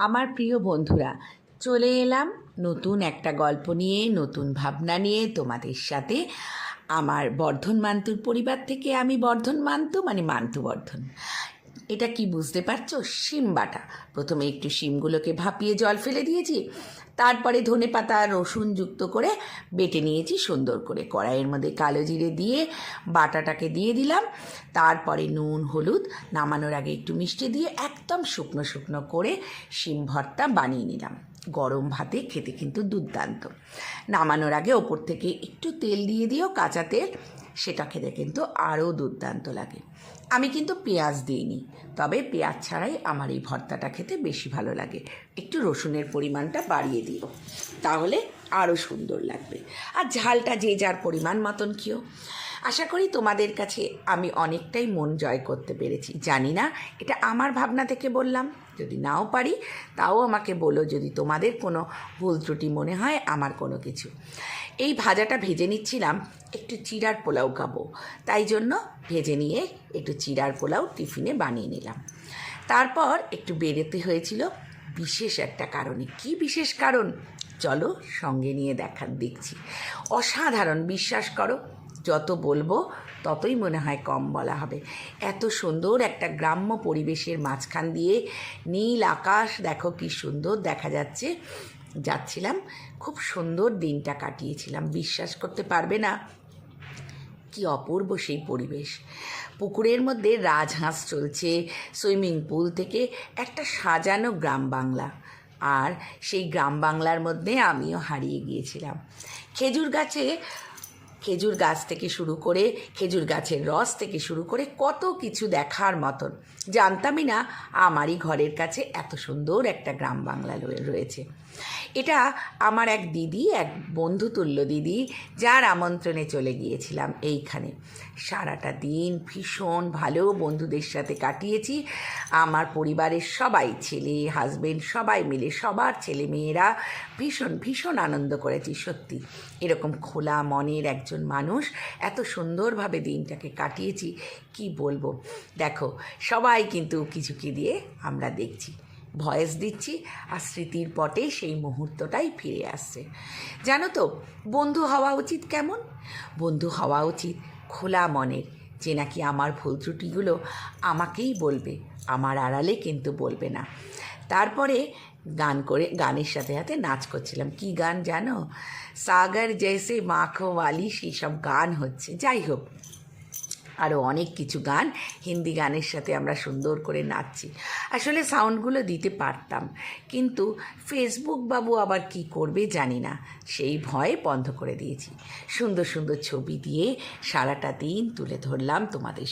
আমার প্রিয় বন্ধুরা, চলে এলাম নতুন একটা গল্প নিয়ে, নতুন ভাবনা নিয়ে তোমাদের সাথে। আমার বর্ধন মান্তুর পরিবার থেকে। আমি বর্ধন মান্তু মানে মান্তু বর্ধন। এটা কি বুঝতে পারছো? শিম বাটা। প্রথমে একটু শিমগুলোকে ভাপিয়ে জল ফেলে দিয়েছি, তারপরে ধনেপাতা রসুন যুক্ত করে বেটে নিয়েছি সুন্দর করে। কড়াইয়ের মধ্যে কালো জিরে দিয়ে বাটাটাকে দিয়ে দিলাম, তারপরে নুন হলুদ, নামানোর আগে একটু মিষ্টি দিয়ে একদম শুকনো শুকনো করে শিম ভর্তা বানিয়ে নিলাম। গরম ভাতে খেতে কিন্তু দুর্দান্ত। নামানোর আগে ওপর থেকে একটু তেল দিয়ে দিও, কাঁচা তেল, সেটা খেতে কিন্তু আরও দুর্দান্ত লাগে। আমি কিন্তু পেঁয়াজ দিইনি, তবে পেঁয়াজ ছাড়াই আমার এই ভর্তাটা খেতে বেশি ভালো লাগে। একটু রসুনের পরিমাণটা বাড়িয়ে দিও, তাহলে আরও সুন্দর লাগবে। আর ঝালটা যে যার পরিমাণ মতন খেও। আশা করি তোমাদের কাছে আমি অনেকটাই মন জয় করতে পেরেছি। জানি না এটা আমার ভাবনা থেকে বললাম, যদি নাও পারি তাও আমাকে বলো যদি তোমাদের কোনো ভুল ত্রুটি মনে হয় আমার কোনো কিছু। এই ভাজাটা ভেজে নিচ্ছিলাম, একটু চিড়ার পোলাও খাবো, তাই জন্য ভেজে নিয়ে একটু চিড়ার পোলাও টিফিনে বানিয়ে নিলাম। তারপর একটু বেরোতে হয়েছিল বিশেষ একটা কারণে। কি বিশেষ কারণ? চলো সঙ্গে নিয়ে দেখছি। অসাধারণ, বিশ্বাস করো, যত বলবো ততই মনে হয় কম বলা হবে। এত সুন্দর একটা গ্রাম্য পরিবেশের মাঝখান দিয়ে নীল আকাশ দেখো কি সুন্দর দেখা যাচ্ছে। যাচ্ছিলাম, খুব সুন্দর দিনটা কাটিয়েছিলাম। বিশ্বাস করতে পারবে না কি অপূর্ব সেই পরিবেশ। পুকুরের মধ্যে রাজহাঁস চলছে, সুইমিং পুল থেকে একটা সাজানো গ্রাম বাংলা, আর সেই গ্রাম বাংলার মধ্যে আমিও হারিয়ে গিয়েছিলাম। খেজুর গাছ থেকে শুরু করে, খেজুর গাছের রস থেকে শুরু করে কত কিছু দেখার মতন। জানতামই না আমারই ঘরের কাছে এত সুন্দর একটা গ্রাম বাংলা রয়েছে। এটা আমার এক দিদি, এক বন্ধুতুল্য দিদি, যার আমন্ত্রণে চলে গিয়েছিলাম এইখানে। সারাটা দিন ভীষণ ভালো বন্ধুদের সাথে কাটিয়েছি। আমার পরিবারের সবাই, ছেলে হাজবেন্ড সবাই মিলে, সবার ছেলে মেয়েরা ভীষণ ভীষণ আনন্দ করেছি। সত্যি এরকম খোলা মনের একজন মানুষ, এত সুন্দরভাবে দিনটাকে কাটিয়েছি কি বলবো। দেখো সবাই কিন্তু কিছুকে দিয়ে আমরা দেখছি, ভয়েস দিচ্ছি, আর স্মৃতির পটে সেই মুহূর্তটাই ফিরে আসছে। জানো তো, বন্ধু হওয়া উচিত কেমন? বন্ধু হওয়া উচিত খোলা মনের, যে নাকি আমার ভুল ত্রুটিগুলো আমাকেই বলবে, আমার আড়ালে কিন্তু বলবে না। তারপরে গানের সাথে সাথে নাচ করছিলাম। কি গান জানো? সাগর জৈসে মাখো ওয়ালি, সেই সব গান হচ্ছে। যাই হোক, আরও অনেক কিছু গান, হিন্দি গানের সাথে আমরা সুন্দর করে নাচছি। আসলে সাউন্ডগুলো দিতে পারতাম, কিন্তু ফেসবুক বাবু আবার কি করবে জানি না, সেই ভয়ে বন্ধ করে দিয়েছি। সুন্দর সুন্দর ছবি দিয়ে সারাটা দিন তুলে ধরলাম তোমাদের।